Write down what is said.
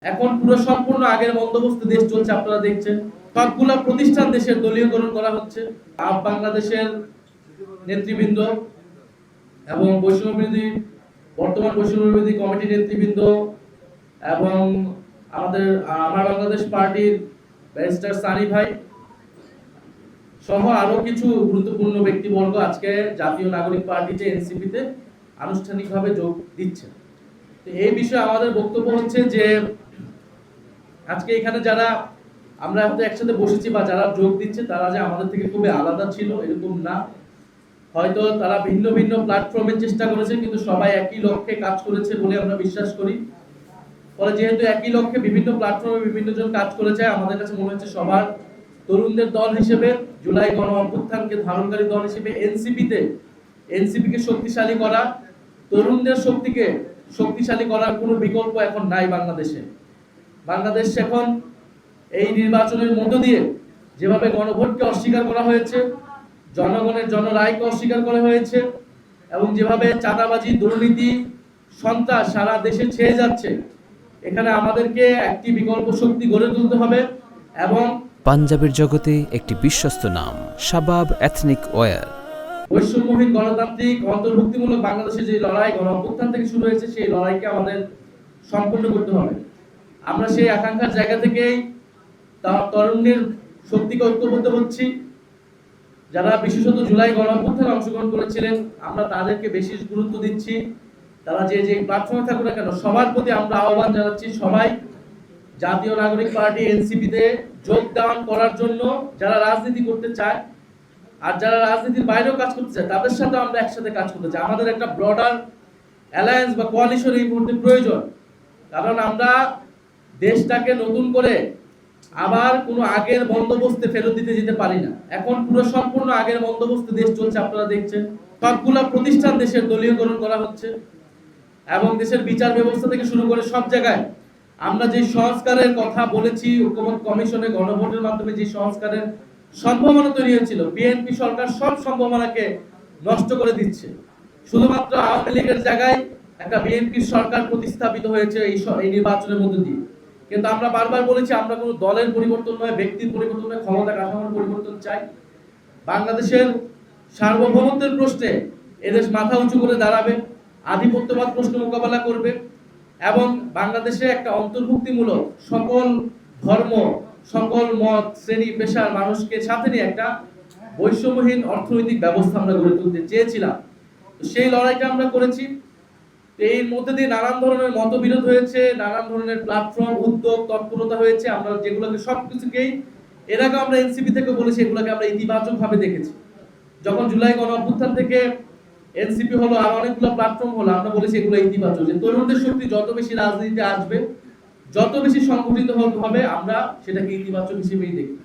এখন পুরো সম্পূর্ণ আগের বন্দোবস্ত দেশ চলছে, আপনারা দেখছেন। সবগুলা প্রতিষ্ঠান দেশের দলীয়করণ করা হচ্ছে। বাংলাদেশের নেতৃবৃন্দ এবং বর্তমান বৈষম্য বিরোধী কমিটি নেতৃবৃন্দ এবং আমার বাংলাদেশ পার্টির ব্যারিস্টার সানি ভাই সহ আরো কিছু গুরুত্বপূর্ণ ব্যক্তিবর্গ আজকে জাতীয় নাগরিক পার্টিতে এনসিপিতে আনুষ্ঠানিকভাবে যোগ দিচ্ছে। এই বিষয়ে আমাদের বক্তব্য হচ্ছে যে আজকে এখানে যারা আমরা হয়তো একসাথে বসেছি বা যারা যোগ দিচ্ছে তারা যে আমাদের থেকে খুবই আলাদা ছিল এরকম না। হয়তো তারা ভিন্ন ভিন্ন প্ল্যাটফর্মের চেষ্টা করেছে, কিন্তু সবাই একই লক্ষ্যে কাজ করেছে বলে আমরা বিশ্বাস করি। ফলে যেহেতু একই লক্ষ্যে বিভিন্ন প্ল্যাটফর্মে বিভিন্ন জন কাজ করেছে, আমাদের কাছে মনে হচ্ছে সবার তরুণদের দল হিসেবে, জুলাই গণ অভ্যুত্থানকে ধারণকারী দল হিসেবে এনসিপিকে শক্তিশালী করা, তরুণদের শক্তিকে শক্তিশালী করার কোনো বিকল্প এখন নাই বাংলাদেশে। বাংলাদেশ এখন এই নির্বাচনের মধ্য দিয়ে যেভাবে গণভোটকে অস্বীকার করা হয়েছে, জনগণের জনরায়কে অস্বীকার করা হয়েছে, এবং যেভাবে চাঁদাবাজি, দুর্নীতি, সন্ত্রাস সারা দেশে ছেয়ে যাচ্ছে, এখানে আমাদেরকে একটি বিকল্প শক্তি গড়ে তুলতে হবে। এবং পাঞ্জাবের জগতে একটি বিশ্বস্ত নাম শাবাব এথনিক ওয়্যার। বৈষম্যহীন গণতান্ত্রিক অন্তর্ভুক্তিমূলক বাংলাদেশের যে লড়াই গণ অভ্যুত্থান থেকে শুরু হয়েছে, সেই লড়াইকে আমাদের সম্পূর্ণ করতে হবে। আমরা সেই আকাঙ্ক্ষার জায়গা থেকেই তরুণদের শক্তিকে ঐক্যবদ্ধ হচ্ছি। যারা বিশেষত জুলাই গণ অভ্যুত্থানে অংশগ্রহণ করেছিলেন, আমরা তাদেরকে বেশি গুরুত্ব দিচ্ছি। তারা যে প্ল্যাটফর্মে থাকুক না কেন, সবার প্রতি আমরা আহ্বান জানাচ্ছি সবাই জাতীয় নাগরিক পার্টি এনসিপিতে যোগদান করার জন্য। যারা রাজনীতি করতে চায় আর যারা রাজনীতির বাইরেও কাজ করতে চায়, তাদের সাথে আমরা একসাথে কাজ করতে চাই। আমাদের একটা ব্রডার অ্যালায়েন্স বা কোয়ালিশন এই মুহূর্তে প্রয়োজন, কারণ আমরা দেশটাকে নতুন করে আবার কোনো আগের বন্দোবস্তে ফেরত দিতে যেতে পারি না। এখন পুরো সম্পূর্ণ আগের বন্দোবস্তে দেশ চলছে, আপনারা দেখছেন। সবগুলা প্রতিষ্ঠান দেশের দলীয়করণ করা হচ্ছে এবং দেশের বিচার ব্যবস্থা থেকে শুরু করে সব জায়গায় আমরা যে সংস্কারের কথা বলেছি, ঐক্যমত্য কমিশনে গণভোটের মাধ্যমে যে সংস্কারের সম্ভাবনা তৈরি হয়েছিল, বিএনপি সরকার সব সম্ভাবনাকে নষ্ট করে দিচ্ছে। শুধুমাত্র আওয়ামী লীগের জায়গায় একটা বিএনপি সরকার প্রতিস্থাপিত হয়েছে এই নির্বাচনের মধ্য দিয়ে। কিন্তু আমরা বারবার বলেছি, আমরা কোনো দলের পরিবর্তন নয়, ব্যক্তির পরিবর্তন নয়, ক্ষমতা কাঠামোর পরিবর্তন চাই। বাংলাদেশের সার্বভৌমত্বের প্রশ্নে এদেশ মাথা উঁচু করে দাঁড়াবে, আধিপত্যবাদ প্রশ্ন মোকাবেলা করবে এবং বাংলাদেশে একটা অন্তর্ভুক্তিমূলক সকল ধর্ম, সকল মত, শ্রেণী পেশার মানুষকে সাথে নিয়ে একটা বৈষম্যহীন অর্থনৈতিক ব্যবস্থা আমরা গড়ে তুলতে চেয়েছিলাম। সেই লড়াইটা আমরা করেছি। এর মধ্যে দিয়ে নানান ধরনের মতবিরোধ হয়েছে, নানান ধরনের প্ল্যাটফর্ম, উদ্যোগ, তৎপরতা হয়েছে। আমরা যেগুলোকে সবকিছুকেই এর আগে আমরা এনসিপি থেকে বলেছি, এগুলোকে আমরা ইতিবাচক ভাবে দেখেছি। যখন জুলাই গণ অভ্যুত্থান থেকে এনসিপি হলো আর অনেকগুলো প্ল্যাটফর্ম হলো, আমরা বলেছি এগুলো ইতিবাচক, যে তরুণদের শক্তি যত বেশি রাজনীতিতে আসবে, যত বেশি সংগঠিত হবে, আমরা সেটাকে ইতিবাচক হিসেবেই দেখি।